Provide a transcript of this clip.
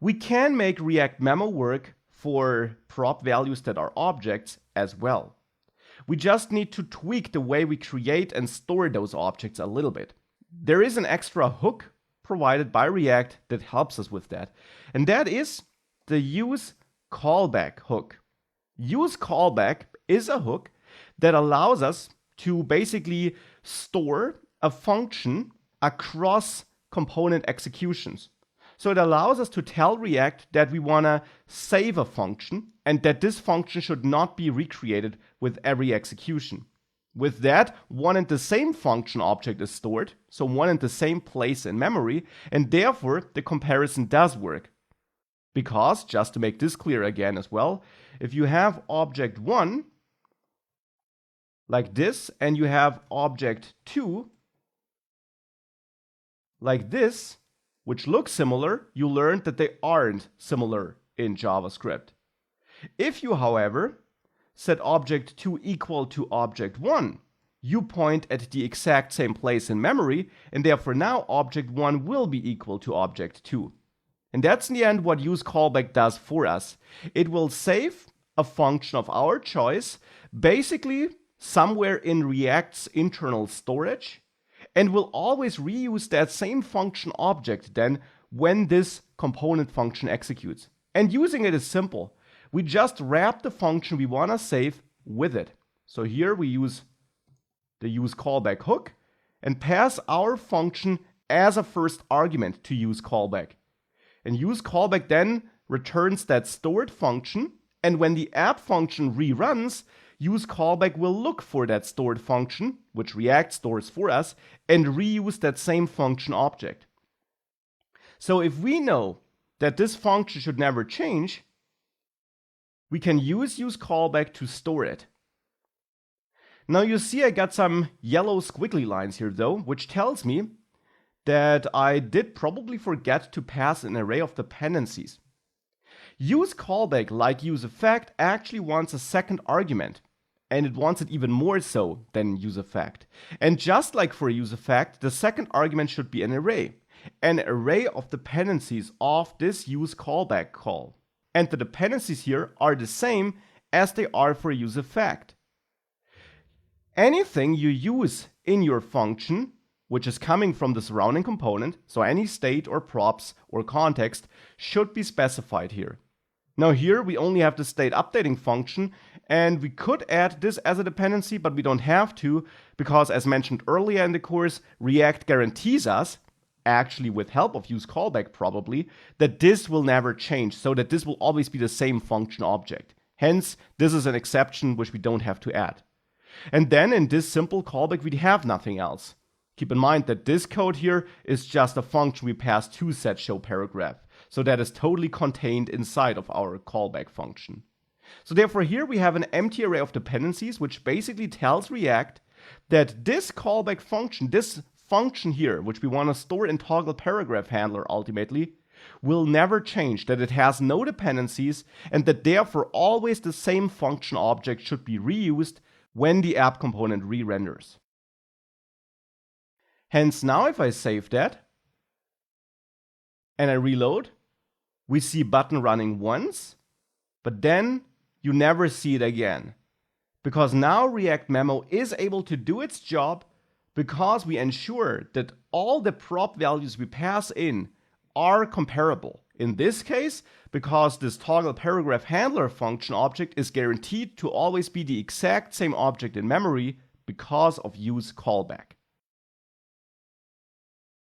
We can make React Memo work for prop values that are objects as well. We just need to tweak the way we create and store those objects a little bit. There is an extra hook provided by React that helps us with that, and that is the useCallback hook. useCallback is a hook that allows us to basically store a function across component executions. So it allows us to tell React that we want to save a function and that this function should not be recreated with every execution. With that, one and the same function object is stored, so one and the same place in memory, and therefore the comparison does work. Because, just to make this clear again as well, if you have object 1 like this and you have object 2 like this, which looks similar, you learned that they aren't similar in JavaScript. If you, however, set object 2 equal to object 1, you point at the exact same place in memory, and therefore now object 1 will be equal to object 2. And that's in the end what useCallback does for us. It will save a function of our choice, basically somewhere in React's internal storage, and will always reuse that same function object then when this component function executes. And using it is simple. We just wrap the function we want to save with it. So here we use the useCallback hook and pass our function as a first argument to useCallback. And useCallback then returns that stored function, and when the app function reruns, useCallback will look for that stored function, which React stores for us, and reuse that same function object. So if we know that this function should never change, we can use useCallback to store it. Now you see I got some yellow squiggly lines here though, which tells me that I did probably forget to pass an array of dependencies. useCallback, like useEffect, actually wants a second argument. And it wants it even more so than useEffect. And just like for useEffect, the second argument should be an array of dependencies of this useCallback call. And the dependencies here are the same as they are for useEffect. Anything you use in your function, which is coming from the surrounding component, so any state or props or context, should be specified here. Now here we only have the state updating function, and we could add this as a dependency, but we don't have to, because as mentioned earlier in the course, React guarantees us, actually with help of useCallback probably, that this will never change, so that this will always be the same function object. Hence, this is an exception which we don't have to add. And then in this simple callback, we have nothing else. Keep in mind that this code here is just a function we pass to setShowParagraph. So that is totally contained inside of our callback function. So therefore here we have an empty array of dependencies, which basically tells React that this callback function, this function here, which we want to store in toggleParagraphHandler ultimately, will never change, that it has no dependencies, and that therefore always the same function object should be reused when the app component re-renders. Hence now if I save that and I reload, we see button running once, but then you never see it again. Because now React Memo is able to do its job because we ensure that all the prop values we pass in are comparable. In this case, because this toggleParagraphHandler function object is guaranteed to always be the exact same object in memory because of useCallback.